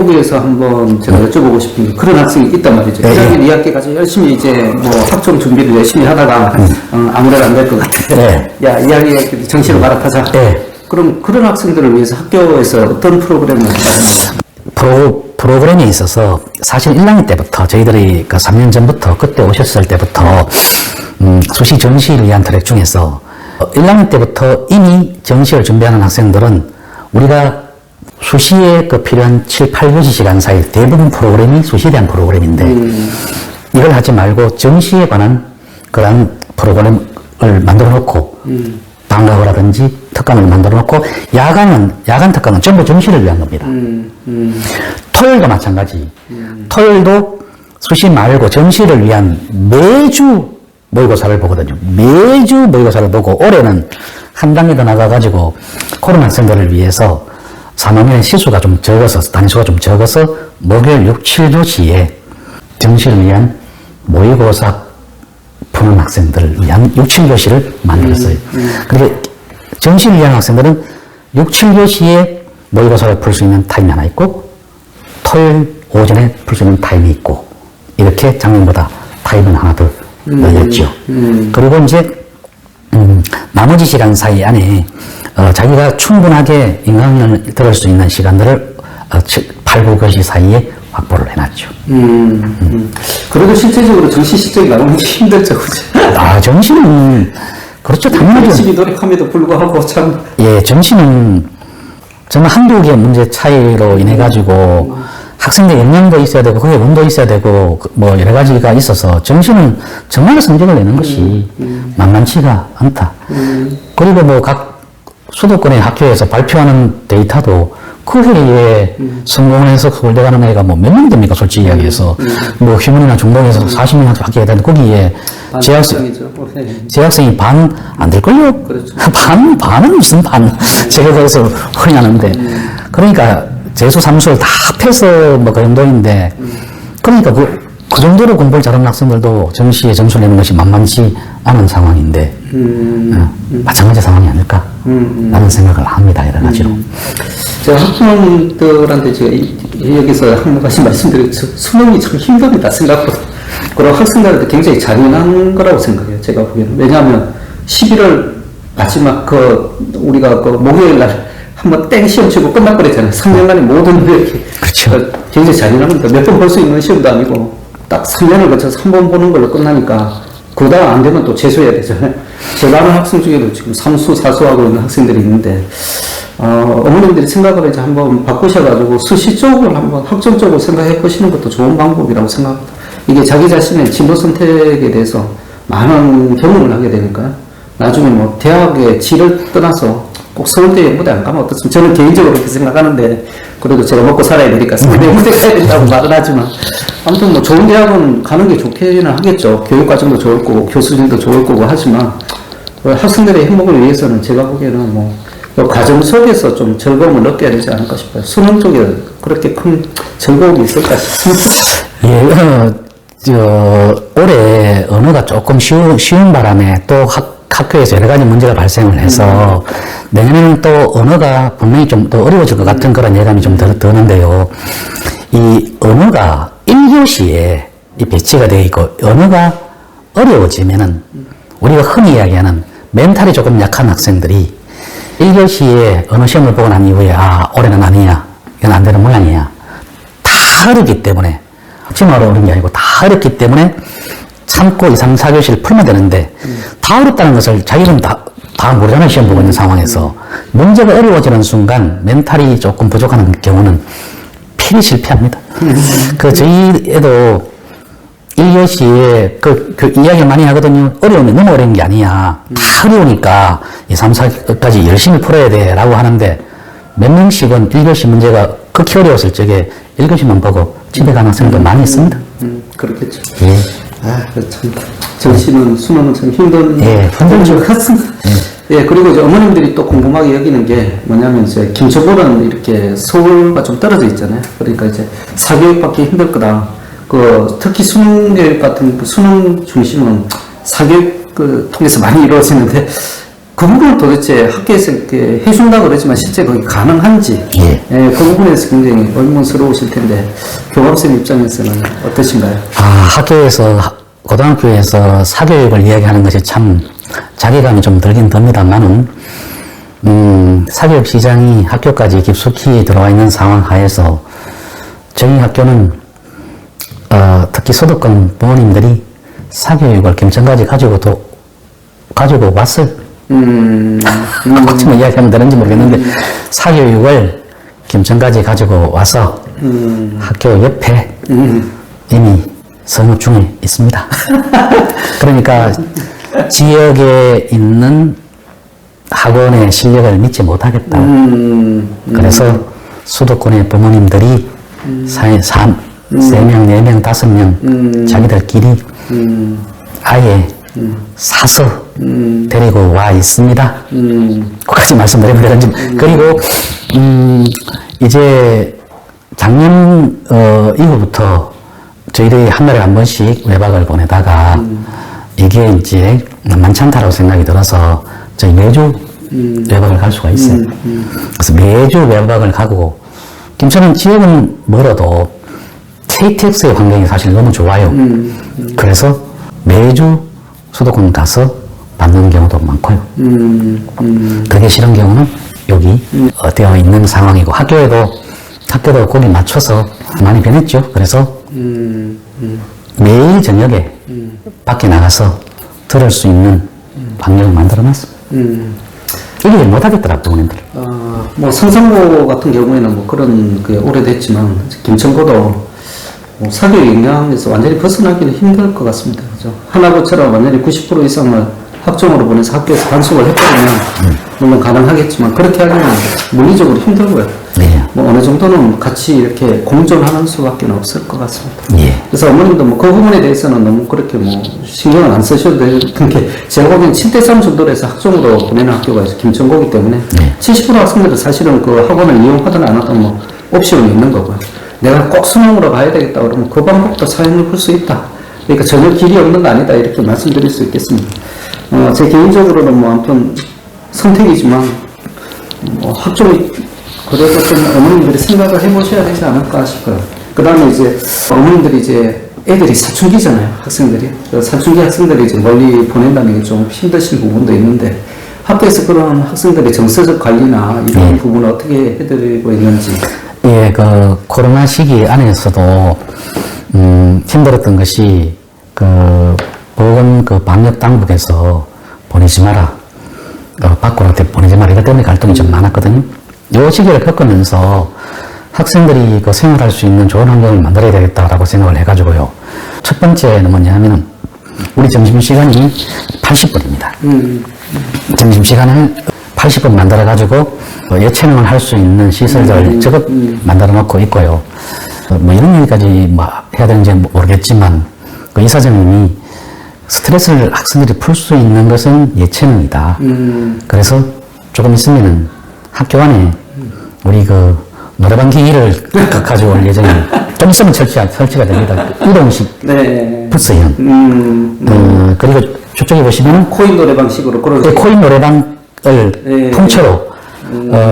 여기에서 한번 제가 여쭤보고 싶은 게 그런 학생이 있단 말이죠. 1학년 2학기까지 열심히 이제 뭐 학종 준비를 열심히 하다가 아무래도 안 될 것 같아. 야, 2학기 정시로 갈아타자. 그럼 그런 학생들을 위해서 학교에서 어떤 프로그램을 하나요? 프로그램에 있어서 사실 1학년 때부터 저희들이 그 3년 전부터 그때 오셨을 때부터 수시 정시를 위한 트랙 중에서 1학년 때부터 이미 정시를 준비하는 학생들은 우리가 수시에 그 필요한 7, 8교시 시간 사이 대부분 프로그램이 수시에 대한 프로그램인데 이걸 하지 말고 정시에 관한 그런 프로그램을 만들어 놓고 방과후라든지 특강을 만들어 놓고 야간 특강은 전부 정시를 위한 겁니다. 토요일도 마찬가지. 토요일도 수시 말고 정시를 위한 매주 모의고사를 보거든요. 매주 모의고사를 보고 올해는 한 단계 더 나가가지고 그런 학생들을 위해서 3학년의 시수가 좀 적어서 단위수가 좀 적어서 목요일 6, 7교시에 정시를 위한 모의고사 푸는 학생들을 위한 6, 7교시를 만들었어요. 그리고 정시를 위한 학생들은 6, 7교시에 모의고사를 풀 수 있는 타임이 하나 있고 토요일 오전에 풀 수 있는 타임이 있고 이렇게 작년보다 타임은 하나 더 늘렸죠. 그리고 이제 나머지 시간 사이 안에 자기가 충분하게 인강을 들을 수 있는 시간들을 8, 9교시 사이에 확보를 해놨죠. 그래도 실제적으로 정시 실적이 나오는 게 힘들죠, 그죠? 정시는 그렇죠. 당연히 열심히 노력함에도 불구하고 참. 예, 정시는 정말 한두 개의 문제 차이로 인해 가지고 학생들 역량도 있어야 되고 그게 운도 있어야 되고 뭐 여러 가지가 있어서 정시는 정말 성적을 내는 것이 만만치가 않다. 그리고 뭐 각 수도권의 학교에서 발표하는 데이터도 그 해에 성공해서 그걸 내가는 애가 뭐 몇 명 됩니까, 솔직히 이야기해서. 뭐 휴문이나 중동에서 40명 합격해야 되는데 거기에 재학생이 반 안 될걸요? 그렇죠. 반은 무슨 반. 제가 그래서 흔히 하는데. 그러니까 재수, 삼수를 다 합해서 뭐 그 정도인데, 그러니까 그 정도로 공부를 잘하는 학생들도 정시에 점수를 내는 것이 만만치 않은 상황인데, 마찬가지 상황이 아닐까? 라는 생각을 합니다, 여러 가지로. 제가 학부모들한테 제가 여기서 한 가지 말씀드리면 수능이 참 힘듭니다, 생각보다. 그리고 학생들한테 굉장히 잔인한 거라고 생각해요, 제가 보기에는. 왜냐하면 11월 마지막 우리가 목요일 날 한번 땡 시험 치고 끝나버리잖아요. 3년간의 모든 이렇게. 그렇죠. 굉장히 잔인합니다. 몇 번 볼 수 있는 시험도 아니고 딱 3년을 거쳐서 한 번 보는 걸로 끝나니까 그러다가 안 되면 또 재수해야 되잖아요. 제가 아는 학생 중에도 지금 삼수, 사수하고 있는 학생들이 있는데 어머님들이 생각을 이제 한번 바꾸셔가지고 수시 쪽을 한번 학점 쪽으로 생각해 보시는 것도 좋은 방법이라고 생각합니다. 이게 자기 자신의 진로 선택에 대해서 많은 경험을 하게 되니까요. 나중에 뭐 대학의 질을 떠나서 꼭 서울대 무대 안 가면 어떻습니까? 저는 개인적으로 그렇게 생각하는데 그래도 제가 먹고 살아야 되니까 서울대 무대 가야 된다고 말은 하지만 아무튼 뭐 좋은 대학은 가는 게 좋기는 하겠죠. 교육과정도 좋을 거고 교수진도 좋을 거고 하지만 학생들의 행복을 위해서는 제가 보기에는 뭐 과정 속에서 좀 즐거움을 느껴야 되지 않을까 싶어요. 수능 쪽에 그렇게 큰 즐거움이 있을까 싶습니다. 올해 언어가 조금 쉬운 바람에 또 학교에서 여러 가지 문제가 발생을 해서 내년에는 또 언어가 분명히 좀 더 어려워질 것 같은 그런 예감이 좀 드는데요. 이 언어가 1교시에 배치가 되어 있고 언어가 어려워지면은 우리가 흔히 이야기하는 멘탈이 조금 약한 학생들이 1교시에 언어 시험을 보고 난 이후에 올해는 아니야. 이건 안 되는 모양이야. 다 어렵기 때문에 학점하러 오는 게 아니고 다 어렵기 때문에 참고 2, 3, 4교시를 풀면 되는데 다 어렵다는 것을 자기는 다 모르잖아요. 시험 보고 있는 상황에서. 문제가 어려워지는 순간 멘탈이 조금 부족한 경우는 필히 실패합니다. 저희에도 1교시에 이야기 많이 하거든요. 어려우면 너무 어려운 게 아니야. 다 어려우니까 2, 3, 4까지 열심히 풀어야 돼. 라고 하는데 몇 명씩은 1교시 문제가 극히 어려웠을 적에 1교시만 보고 집에 가는 학생도 많이 있습니다. 그렇겠죠. 예. 참, 정시는, 수능은 참 힘든. 예, 힘든 것 같습니다. 예, 그리고 이제 어머님들이 또 궁금하게 여기는 게 뭐냐면 이제 김초보는 이렇게 서울과 좀 떨어져 있잖아요. 그러니까 이제 사교육받기 힘들 거다. 특히 수능 교육 같은 수능 중심은 사교육 통해서 많이 이루어지는데 그 부분을 도대체 학교에서 이렇게 해준다고 그러지만 실제 그게 가능한지 예. 그 부분에서 굉장히 의문스러우실 텐데 교감생 입장에서는 어떠신가요? 학교에서, 고등학교에서 사교육을 이야기하는 것이 참 자괴감이 좀 들긴 듭니다만은, 사교육 시장이 학교까지 깊숙이 들어와 있는 상황 하에서 저희 학교는, 특히 소득권 부모님들이 사교육을 김천까지 가지고 왔어요. 어찌 이야기하면 되는지 모르겠는데, 사교육을 김천까지 가지고 와서 학교 옆에 이미 성업 중에 있습니다. 그러니까 지역에 있는 학원의 실력을 믿지 못하겠다. 그래서 수도권의 부모님들이 3명, 4명, 5명 자기들끼리 아예 사서 데리고 와 있습니다. 그까지 말씀드리면 되는지. 그리고 이제 작년 이후부터 저희들이 한 달에 한 번씩 외박을 보내다가 이게 이제 만찬타라고 생각이 들어서 저희 매주 외박을 갈 수가 있어요. 그래서 매주 외박을 가고, 김천은 지역은 멀어도 KTX의 환경이 사실 너무 좋아요. 그래서 매주 수도권 가서 받는 경우도 많고요. 그게 싫은 경우는 여기 되어 있는 상황이고, 학교도 거기 맞춰서 많이 변했죠. 그래서 매일 저녁에 밖에 나가서 들을 수 있는 환경을 만들어 놨습니다. 이게 못하겠더라고요, 부모님들. 뭐 성산고 같은 경우에는 뭐 그런 게 오래됐지만 김천고도 뭐 사교육 영향에서 완전히 벗어나기는 힘들 것 같습니다. 그죠? 하나고처럼 완전히 90% 이상을 학종으로 보내서 학교에서 단속을 했다면 물론 가능하겠지만 그렇게 하기는 물리적으로 힘들고요. 네. 뭐 어느 정도는 같이 이렇게 공존하는 수밖에 없을 것 같습니다. 예. 그래서 어머님도 뭐 그 부분에 대해서는 너무 그렇게 뭐 신경을 안 쓰셔도 되는 게 제가 보기엔 7대3 정도로 해서 학종으로 보내는 학교가 김천고기 때문에 70% 학생들은 사실은 그 학원을 이용하든 안 하든 뭐 옵션이 있는 거고요. 내가 꼭 수능으로 가야 되겠다 그러면 그 방법도 사용해 볼 수 있다. 그러니까 전혀 길이 없는 거 아니다 이렇게 말씀드릴 수 있겠습니다. 제 개인적으로는 뭐 아무튼 선택이지만 뭐 학종이 그래도 좀 어머님들이 생각을 해보셔야 되지 않을까 싶어요. 그 다음에 이제 어머님들이 이제 애들이 사춘기잖아요, 학생들이. 사춘기 학생들이 이제 멀리 보낸다는 게 좀 힘드신 부분도 있는데 학교에서 그런 학생들의 정서적 관리나 이런 부분을 어떻게 해드리고 있는지. 예, 그 코로나 시기 안에서도 힘들었던 것이 보건 방역 당국에서 보내지 마라, 밖으로 보내지 마라, 이것 때문에 갈등이 좀 많았거든요. 이 시기를 겪으면서 학생들이 생활할 수 있는 좋은 환경을 만들어야 되겠다라고 생각을 해가지고요. 첫 번째는 뭐냐면은 우리 점심시간이 80분입니다. 점심시간을 80분 만들어가지고 예체능을 할 수 있는 시설들 적극 만들어 놓고 있고요. 뭐 이런 얘기까지 뭐 해야 되는지 모르겠지만 그 이사장님이 스트레스를 학생들이 풀 수 있는 것은 예체능이다. 그래서 조금 있으면은 학교 안에 우리 노래방 기기를 가지고 올 예정이에요. 좀 있으면 설치가 됩니다. 이동식 부스형. 그리고 저쪽에 보시면 코인 노래방식으로 그런 코인 노래방을 통째로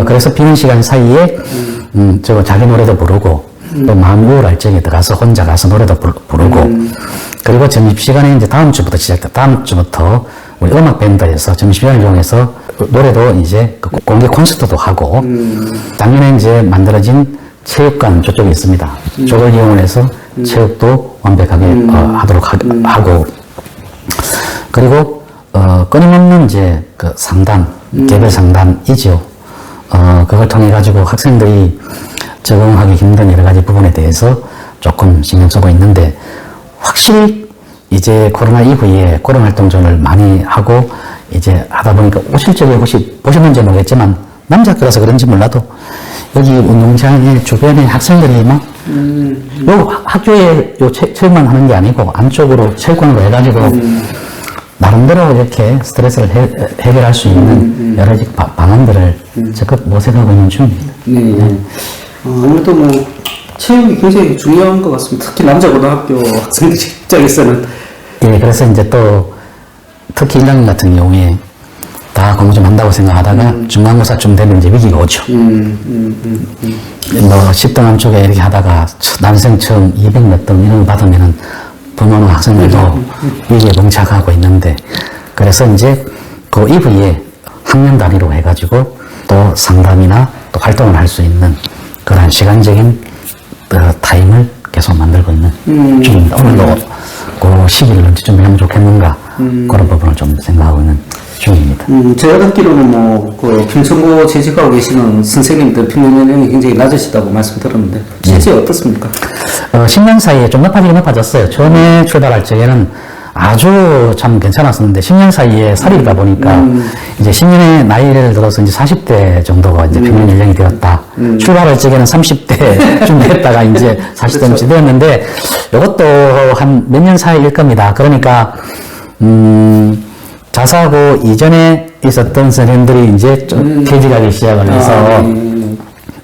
그래서 비는 시간 사이에 자기 노래도 부르고 또 마음 우울할 적에 들어가서 혼자 가서 노래도 부르고 그리고 점심시간에 이제 다음 주부터 우리 음악 밴드에서 점심시간을 이용해서 노래도 이제 공개 콘서트도 하고 작년에 이제 만들어진 체육관 저쪽에 있습니다. 저걸 이용해서 체육도 완벽하게 하도록 하고 그리고 끊임없는 이제 상담, 개별 상담이지요. 그걸 통해 가지고 학생들이 적응하기 힘든 여러 가지 부분에 대해서 조금 신경 쓰고 있는데 확실히 이제 코로나 이후에 그런 활동들을 많이 하고 이제 하다 보니까 오실 적에 혹시 보셨는지 모르겠지만 남자 학교라서 그런지 몰라도 여기 운동장의 주변에 학생들이 요 학교에 체육만 하는 게 아니고 안쪽으로 체육관으로 해가지고 나름대로 이렇게 스트레스를 해결할 수 있는 여러 가지 방안들을 적극 모색하고 있는 중입니다. 네. 아무래도 뭐 체육이 굉장히 중요한 것 같습니다. 특히 남자 고등학교 학생들 입장에서는. 예, 그래서 이제 또 특히 1학년 같은 경우에 다 공부 좀 한다고 생각하다가 중간고사쯤 되면 이제 위기가 오죠. 뭐 10등 안쪽에 이렇게 하다가 난생 처음 200 몇 등 이런 거 받으면은 부모는 학생들도 위기에 봉착하고 있는데, 그래서 이제 그 이후에 학년 단위로 해가지고 또 상담이나 또 활동을 할 수 있는 그런 시간적인 타임을 계속 만들고 있는 중입니다. 오늘도 그 시기를 언제쯤 하면 좋겠는가 그런 부분을 좀 생각하고 있는 중입니다. 제가 듣기로는 그 김천고 재직하고 계시는 선생님들 평균 연령이 굉장히 낮으시다고 말씀 들었는데 실제 어떻습니까? 10년 사이에 좀 높아졌어요. 처음에 출발할 적에는 아주 참 괜찮았었는데 10년 사이에 살이다 보니까 이제 10년의 나이를 들어서 이제 40대 정도가 이제 평균 연령이 되었다. 출발할 적에는 30대 준비했다가 이제 40대쯤 되었는데 이것도 한 몇 년 사이일 겁니다. 그러니까 자사고 이전에 있었던 선생님들이 이제 좀 퇴직하기 시작을 해서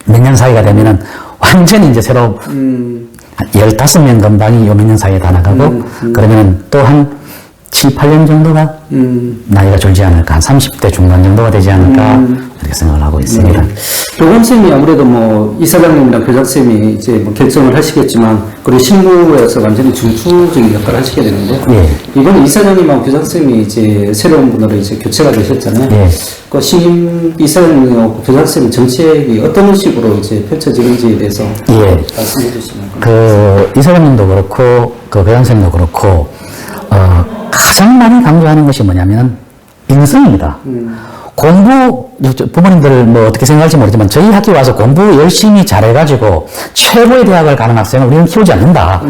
몇 년 사이가 되면은 완전히 이제 새로 15명 건방이 요 몇 년 사이에 다 나가고 그러면은 또 한 7, 8년 정도가 나이가 줄지 않을까, 한 30대 중반 정도가 되지 않을까 이렇게 생각을 하고 있습니다. 교감쌤이 아무래도 뭐 이사장님이랑 교장쌤이 이제 뭐 결정을 하시겠지만 그리고 실무에서 완전히 중추적인 역할을 하시게 되는데 이번에 이사장님하고 교장쌤이 이제 새로운 분으로 이제 교체가 되셨잖아요. 그 신임 이사장님하고 교장쌤 정책이 어떤 식으로 이제 펼쳐지는지에 대해서 말씀해 주시면. 그 이사장님도 그렇고 그 교장쌤도 그렇고 가장 많이 강조하는 것이 뭐냐면 인성입니다. 공부, 부모님들 뭐 어떻게 생각할지 모르지만 저희 학교 와서 공부 열심히 잘해가지고 최고의 대학을 가는 학생을 우리는 키우지 않는다.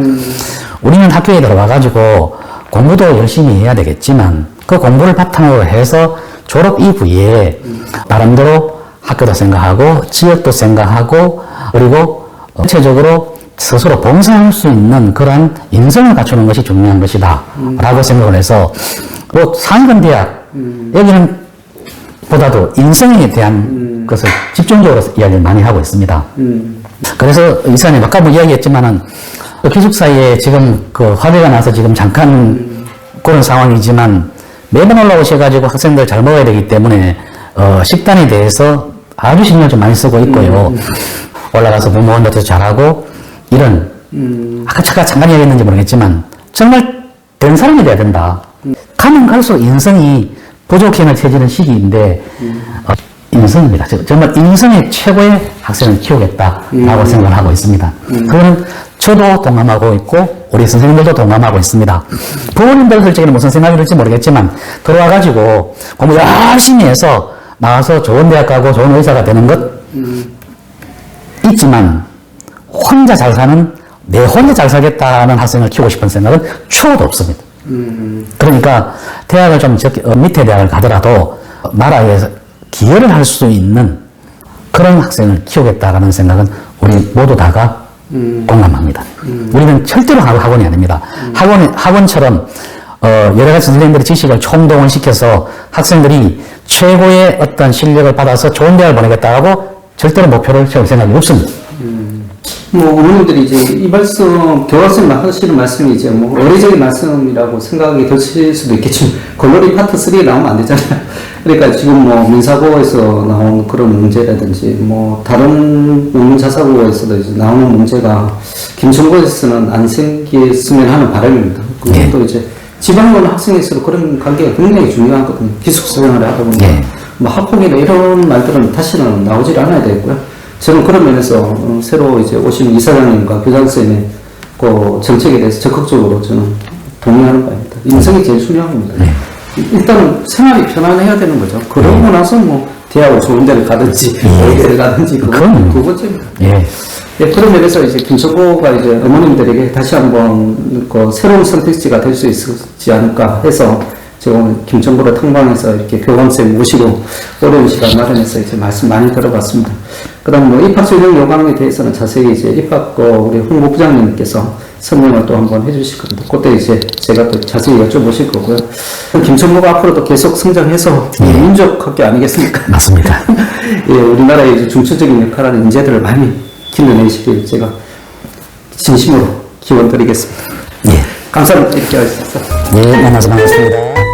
우리는 학교에 들어가가지고 공부도 열심히 해야 되겠지만 그 공부를 바탕으로 해서 졸업 이후에 나름대로 학교도 생각하고 지역도 생각하고 그리고 전체적으로 스스로 봉사할 수 있는 그런 인성을 갖추는 것이 중요한 것이다 라고 생각을 해서 뭐 상위권 대학 여기는 보다도 인성에 대한 것을 집중적으로 이야기를 많이 하고 있습니다. 그래서 이사님 아까 뭐 이야기했지만은 기숙사에 지금 그 화재가 나서 지금 잠깐 그런 상황이지만 매번 올라오셔가지고 학생들 잘 먹어야 되기 때문에 식단에 대해서 아주 신경을 좀 많이 쓰고 있고요. 올라가서 부모원도 잘하고 이런 아까 잠깐 이야기했는지 모르겠지만 정말 된 사람이 돼야 된다. 가면 갈수록 인성이 부족해는 처지는 시기인데 인성입니다. 정말 인성의 최고의 학생을 키우겠다라고 생각을 하고 있습니다. 그거는 저도 동감하고 있고 우리 선생님들도 동감하고 있습니다. 부모님들 솔직히는 무슨 생각이 들지 모르겠지만 들어와가지고 공부 열심히 해서 나와서 좋은 대학 가고 좋은 의사가 되는 것 있지만 혼자 잘 사는, 내 혼자 잘 살겠다는 학생을 키우고 싶은 생각은 추호도 없습니다. 그러니까 대학을 좀 밑에 대학을 가더라도 나라에 기여를 할 수 있는 그런 학생을 키우겠다라는 생각은 우리 모두 다가 공감합니다. 우리는 절대로 학원이 아닙니다. 학원처럼 여러 가지 선생님들의 지식을 총동원 시켜서 학생들이 최고의 어떤 실력을 받아서 좋은 대학을 보내겠다고 절대로 목표를 세울 생각이 없습니다. 뭐, 어머님들이 이제 이 말씀, 교과서에 하시는 말씀이 이제 뭐, 어리적인 말씀이라고 생각이 드실 수도 있겠지만, 걸러리 파트 3에 나오면 안 되잖아요. 그러니까 지금 뭐, 민사고에서 나온 그런 문제라든지, 뭐, 다른 자사고에서도 이제 나오는 문제가, 김천고에서는 안 생겼으면 하는 바람입니다. 그것도 이제, 지방권 학생에서 그런 관계가 굉장히 중요하거든요. 기숙사 생활을 하다 보면. 뭐, 학폭이나 이런 말들은 다시는 나오질 않아야 되고요. 저는 그런 면에서 새로 이제 오신 이사장님과 교장쌤의 그 정책에 대해서 적극적으로 저는 동의하는 바입니다. 인성이 제일 중요한 겁니다. 일단은 생활이 편안해야 되는 거죠. 그러고 나서 뭐 대학을 좋은 데를 가든지 어디를 가든지 그건 두 번째입니다. 그런 면에서 이제 김천고가 이제 어머님들에게 다시 한번 그 새로운 선택지가 될 수 있지 않을까 해서 제가 오늘 김천고를 탐방해서 이렇게 교감쌤 모시고 어려운 시간 마련해서 이제 말씀 많이 들어봤습니다. 그 다음 뭐 입학 전형 요강에 대해서는 자세히 이제 입학 우리 홍보부장님께서 설명을 또 한번 해주실 겁니다. 그때 이제 제가 또 자세히 여쭤보실 거고요. 김천고가 앞으로도 계속 성장해서 민족학교 아니겠습니까? 맞습니다. 우리나라의 이제 중추적인 역할을 하는 인재들을 많이 길러내시길 제가 진심으로 기원드리겠습니다. 감사합니다. 이렇게 하셨습니다. 만나서 반갑습니다.